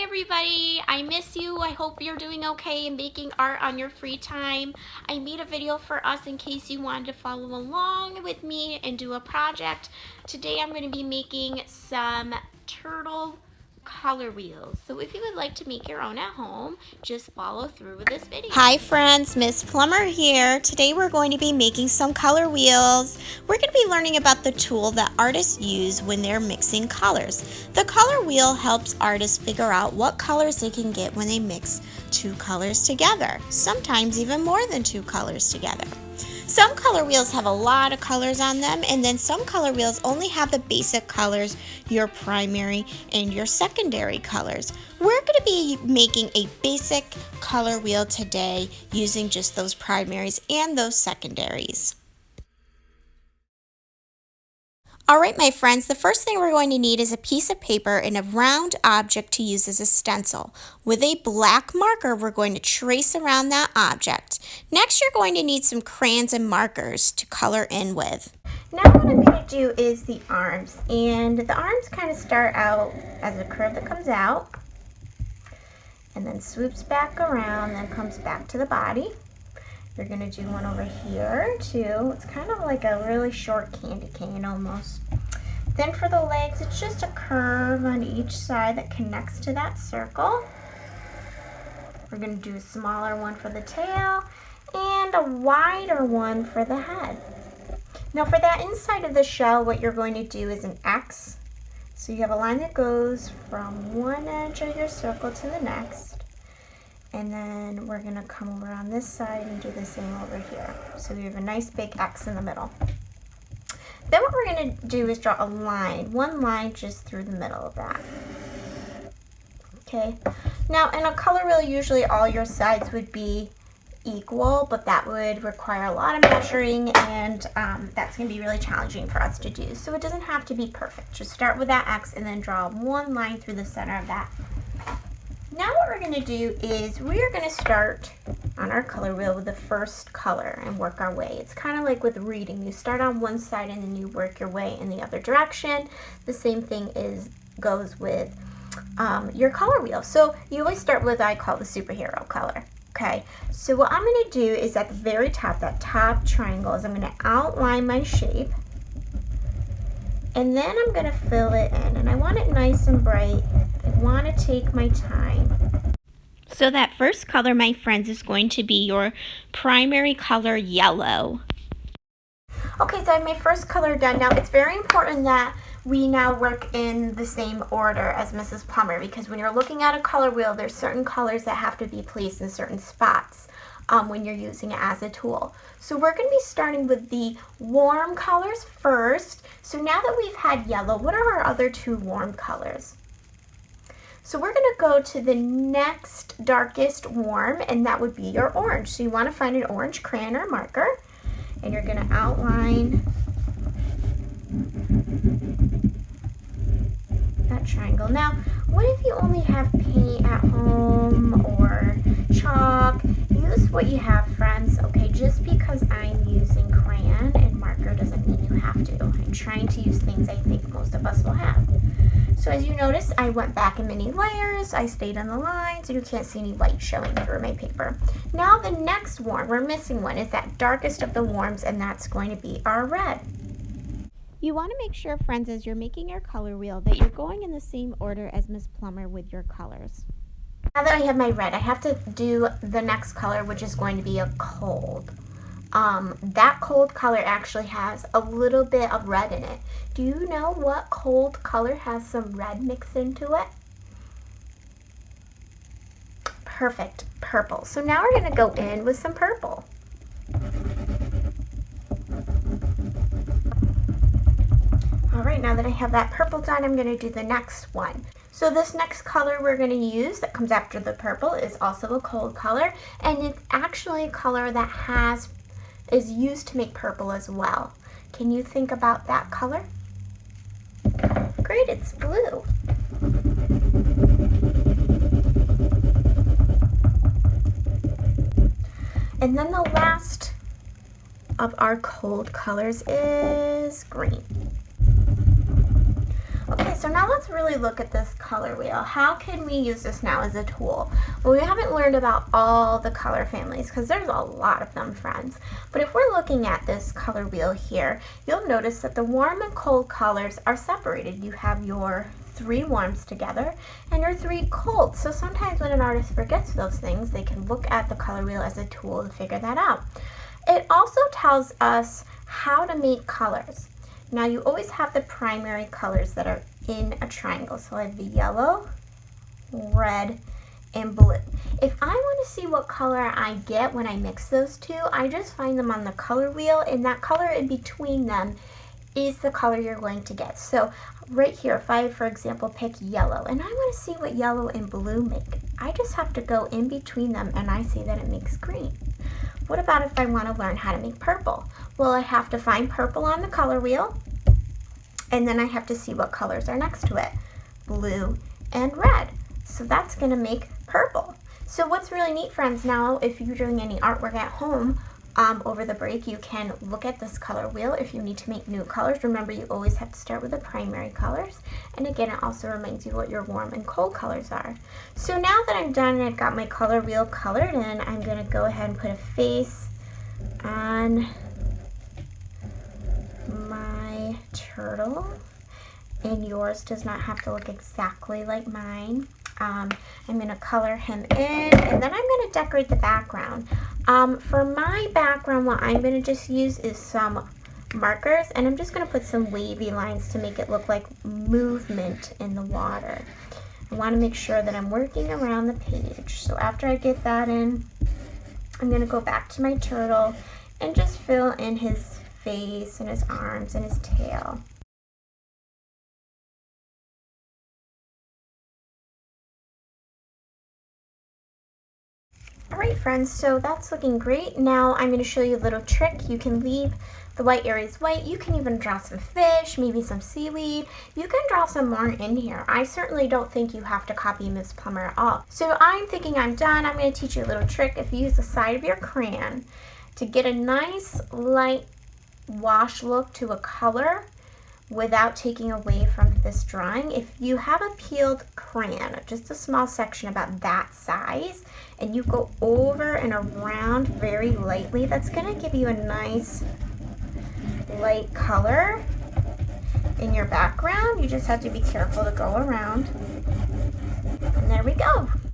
everybody, I miss you. I hope you're doing okay and making art on your free time. I made a video for us in case you wanted to follow along with me and do a project. Today I'm going to be making some turtle color wheels. So if you would like to make your own at home, just follow through with this video. Hi friends, Miss Plummer here. Today we're going to be making some color wheels. We're going to be learning about the tool that artists use when they're mixing colors. The color wheel helps artists figure out what colors they can get when they mix two colors together, sometimes even more than two colors together. Some color wheels have a lot of colors on them, and then some color wheels only have the basic colors, your primary and your secondary colors. We're going to be making a basic color wheel today using just those primaries and those secondaries. Alright my friends, the first thing we're going to need is a piece of paper and a round object to use as a stencil. With a black marker, we're going to trace around that object. Next, you're going to need some crayons and markers to color in with. Now what I'm going to do is the arms, and the arms kind of start out as a curve that comes out and then swoops back around, then comes back to the body. You're going to do one over here too. It's kind of like a really short candy cane almost. Then for the legs, it's just a curve on each side that connects to that circle. We're going to do a smaller one for the tail and a wider one for the head. Now for that inside of the shell, what you're going to do is an X. So you have a line that goes from one edge of your circle to the next. And then we're going to come over on this side and do the same over here. So we have a nice big X in the middle. Then what we're going to do is draw a line, one line just through the middle of that. Okay. Now in a color wheel, usually all your sides would be equal, but that would require a lot of measuring, and that's going to be really challenging for us to do. So it doesn't have to be perfect. Just start with that X and then draw one line through the center of that. Now what we're going to do is we are going to start on our color wheel with the first color and work our way. It's kind of like with reading. You start on one side and then you work your way in the other direction. The same thing goes with your color wheel. So you always start with what I call the superhero color. Okay, so what I'm going to do is at the very top, that top triangle, is I'm going to outline my shape. And then I'm going to fill it in. And I want it nice and bright. I want to take my time. So that first color, my friends, is going to be your primary color, yellow. Okay, so I have my first color done. Now it's very important that we now work in the same order as Mrs. Plummer, because when you're looking at a color wheel, there's certain colors that have to be placed in certain spots when you're using it as a tool. So we're going to be starting with the warm colors first. So now that we've had yellow, what are our other two warm colors? So we're going to go to the next darkest warm, and that would be your orange. So you want to find an orange crayon or marker, and you're going to outline that triangle. Now, what if you only have paint at home or chalk? Use what you have, friends. Okay, just because I'm using crayon and marker doesn't mean you have to. I'm trying to use things I think most of us will have. So as you notice, I went back in many layers. I stayed on the line, so you can't see any white showing through my paper. Now the next warm, we're missing one, is that darkest of the warms, and that's going to be our red. You want to make sure, friends, as you're making your color wheel, that you're going in the same order as Miss Plummer with your colors. Now that I have my red, I have to do the next color, which is going to be a cold. That cold color actually has a little bit of red in it. Do you know what cold color has some red mixed into it? Perfect, purple. So now we're going to go in with some purple. All right, now that I have that purple done, I'm going to do the next one. So this next color we're going to use that comes after the purple is also a cold color, and it's actually a color that is used to make purple as well. Can you think about that color? Great, it's blue. And then the last of our cold colors is green. Okay, so now let's really look at this color wheel. How can we use this now as a tool? Well, we haven't learned about all the color families because there's a lot of them, friends. But if we're looking at this color wheel here, you'll notice that the warm and cold colors are separated. You have your 3 warms together and your 3 colds. So sometimes when an artist forgets those things, they can look at the color wheel as a tool to figure that out. It also tells us how to make colors. Now you always have the primary colors that are in a triangle. So I have the yellow, red, and blue. If I want to see what color I get when I mix those two, I just find them on the color wheel, and that color in between them is the color you're going to get. So right here, if I, for example, pick yellow, and I want to see what yellow and blue make, I just have to go in between them and I see that it makes green. What about if I want to learn how to make purple? Well, I have to find purple on the color wheel, and then I have to see what colors are next to it, blue and red. So that's going to make purple. So what's really neat, friends, now if you're doing any artwork at home over the break, you can look at this color wheel. If you need to make new colors, remember you always have to start with the primary colors. And again, it also reminds you what your warm and cold colors are. So now that I'm done and I've got my color wheel colored in, I'm going to go ahead and put a face on my turtle. And yours does not have to look exactly like mine. I'm going to color him in, and then I'm going to decorate the background. For my background, what I'm going to just use is some markers, and I'm just going to put some wavy lines to make it look like movement in the water. I want to make sure that I'm working around the page. So after I get that in, I'm going to go back to my turtle and just fill in his face and his arms and his tail. Alright friends, so that's looking great. Now I'm going to show you a little trick. You can leave the white areas white. You can even draw some fish, maybe some seaweed. You can draw some more in here. I certainly don't think you have to copy Miss Plummer at all. So I'm thinking I'm done. I'm going to teach you a little trick. If you use the side of your crayon to get a nice light wash look to a color without taking away from this drawing, if you have a peeled crayon, just a small section about that size, and you go over and around very lightly, that's going to give you a nice light color in your background. You just have to be careful to go around. And there we go.